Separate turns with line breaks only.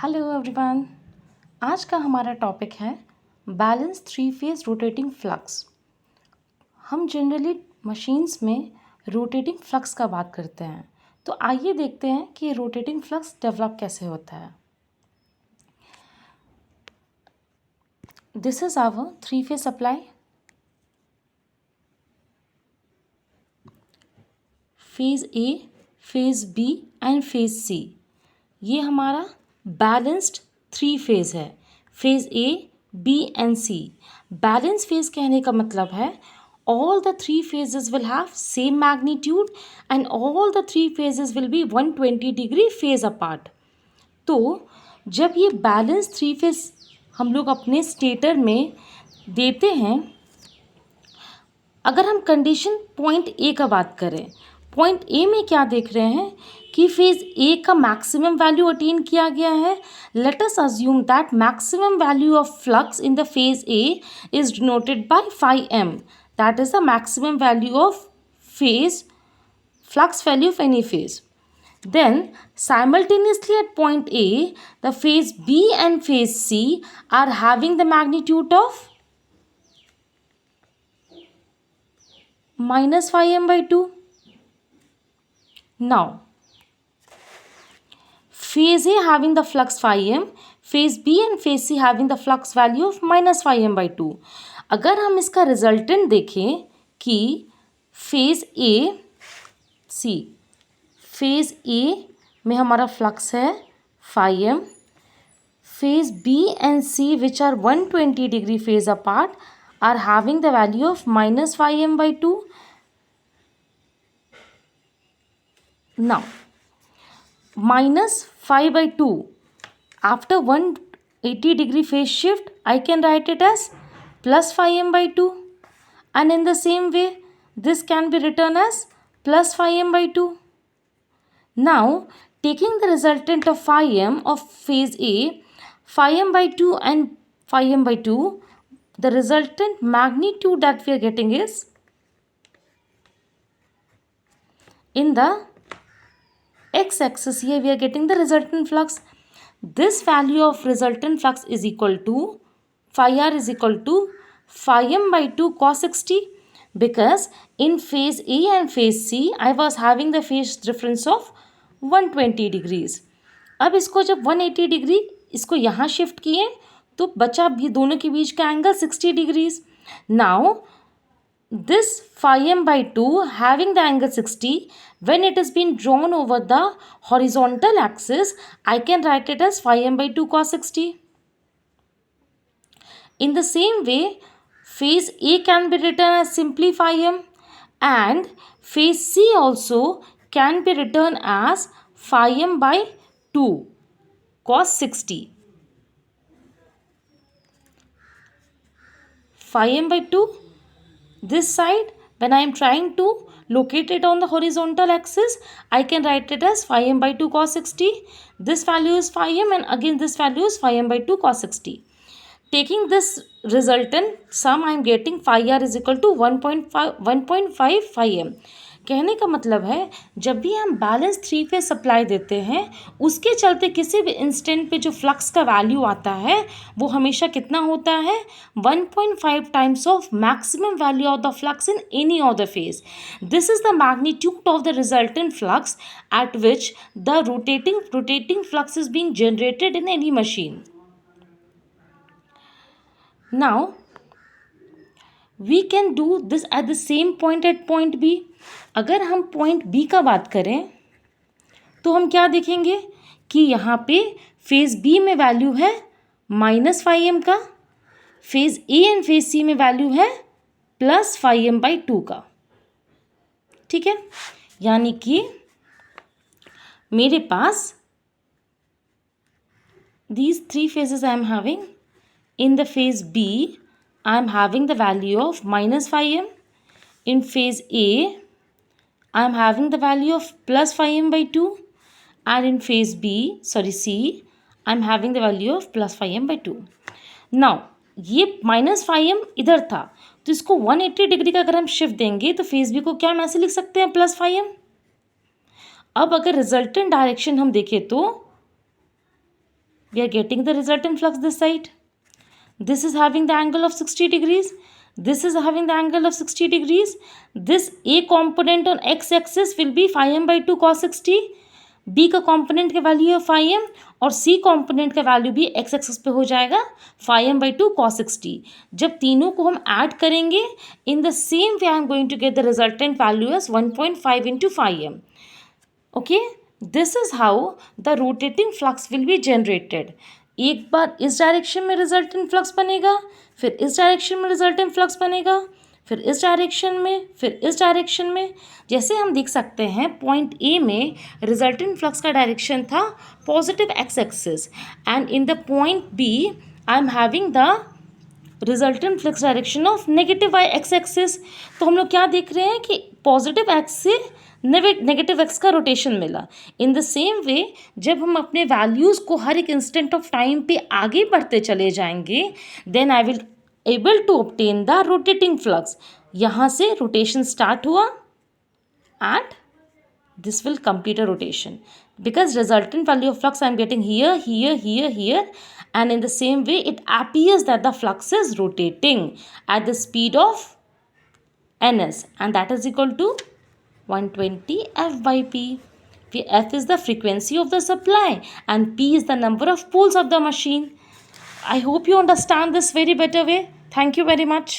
Hello everyone. आज का हमारा टॉपिक है balance three phase rotating flux. हम जनरली मशीन्स में रोटेटिंग फ्लक्स का बात करते हैं, तो आइए देखते हैं कि रोटेटिंग फ्लक्स डेवलप कैसे होता है। This is our three phase supply. Phase A, phase B and phase C, ये हमारा बैलेंस्ड थ्री फेज है। Phase A, B and C. Balance phase कहने का मतलब है all the three phases will have same magnitude and all the three phases will be 120 degree phase apart। तो जब ये बैलेंस थ्री फेज हम लोग अपने स्टेटर में देते हैं, अगर हम कंडीशन पॉइंट ए का बात करें, पॉइंट ए में क्या देख रहे हैं कि फेज ए का मैक्सिमम वैल्यू अटेन किया गया है। Let us assume that maximum value of flux in the phase A is denoted by phi m, that is the maximum value of phase flux value of any phase. Then simultaneously at point A, the phase B and phase C are having the magnitude of minus phi m by 2. Now phase A having the flux phi m, phase B and phase C having the flux value of minus phi m by 2. अगर हम इसका resultant देखें कि phase A C, phase A में हमारा flux है phi m, phase B and C which are 120 degree phase apart are having the value of minus phi m by 2. Now minus phi by 2, after 180 degree phase shift I can write it as plus phi m by 2, and in the same way this can be written as plus phi m by 2. Now taking the resultant of phi m of phase A, phi m by 2 and phi m by 2, the resultant magnitude that we are getting is in the x-axis. Here we are getting the resultant flux. This value of resultant flux is equal to phi r is equal to phi m by 2 cos 60, because in phase A and phase C I was having the phase difference of 120 degrees. अब इसको जब 180 degree इसको यहाँ shift किए तो बचा भी दोनों के बीच का angle 60 degrees. Now this phi m by 2 having the angle 60, when it is being drawn over the horizontal axis, I can write it as phi m by 2 cos 60. In the same way, phase A can be written as simply phi m, and phase C also can be written as phi m by 2 cos 60. Phi m by 2, this side when I am trying to locate it on the horizontal axis, I can write it as phi m by 2 cos 60. This value is phi m, and again this value is phi m by 2 cos 60. Taking this resultant sum, I am getting phi r is equal to 1.5 phi m. कहने का मतलब है जब भी हम balance three phase supply देते हैं, उसके चलते किसी भी इंस्टेंट पे जो फ्लक्स का वैल्यू आता है वो हमेशा कितना होता है, 1.5 times of maximum value of the flux in any of the phase. This is the magnitude of the resultant flux eight which the rotating flux is being generated in any machine. Now we can do this at the same point at point B. अगर हम point B का बात करें तो हम क्या देखेंगे कि यहाँ पे फेज B में वैल्यू है माइनस phi m का, phase A and phase C में वैल्यू है प्लस phi m by 2 का. ठीक है, यानी कि मेरे पास these three phases I am having. In the phase B, I am having the value of minus phi m. In phase A, I am having the value of plus phi m by 2. And in phase C, I am having the value of plus phi m by 2. Now, ये minus phi m इधर था, तो इसको 180 degree का अगर हम shift देंगे तो फेज B को क्या हम ऐसे लिख सकते हैं, प्लस phi m. अब अगर रिजल्टेंट डायरेक्शन हम देखें तो we are getting the resultant flux this side. This is having the angle of 60 degrees. This is having the angle of 60 degrees. This A component on x axis will be phi m by 2 cos 60. B का component का value है phi m और C component का value भी x axis पे हो जाएगा phi m by 2 cos 60. जब तीनों को हम add करेंगे, in the same way I am going to get the resultant value as 1.5 into phi m. Okay, this is how the rotating flux will be generated. एक बार इस direction में resultant flux बनेगा, फिर इस डायरेक्शन में resultant flux बनेगा, फिर इस डायरेक्शन में, फिर इस डायरेक्शन में. जैसे हम देख सकते हैं पॉइंट ए में रिजल्टेंट फ्लक्स का डायरेक्शन था positive X axis and in the point B I am having the resultant flux direction of negative Y X axis. तो हम लोग क्या देख रहे हैं कि पॉजिटिव एक्स से नेगेटिव एक्स का रोटेशन मिला. इन द सेम वे जब हम अपने वैल्यूज़ को हर एक इंस्टेंट ऑफ टाइम पे आगे बढ़ते चले जाएंगे, then I will able to obtain the rotating flux. यहाँ से रोटेशन स्टार्ट हुआ and this will complete a rotation because resultant value of flux I am getting here, here, here, here, and in the same way it appears that the flux is rotating at the speed of ns and that is equal to 120 F by P. F is the frequency of the supply and P is the number of poles of the machine. I hope you understand this very better way. Thank you very much.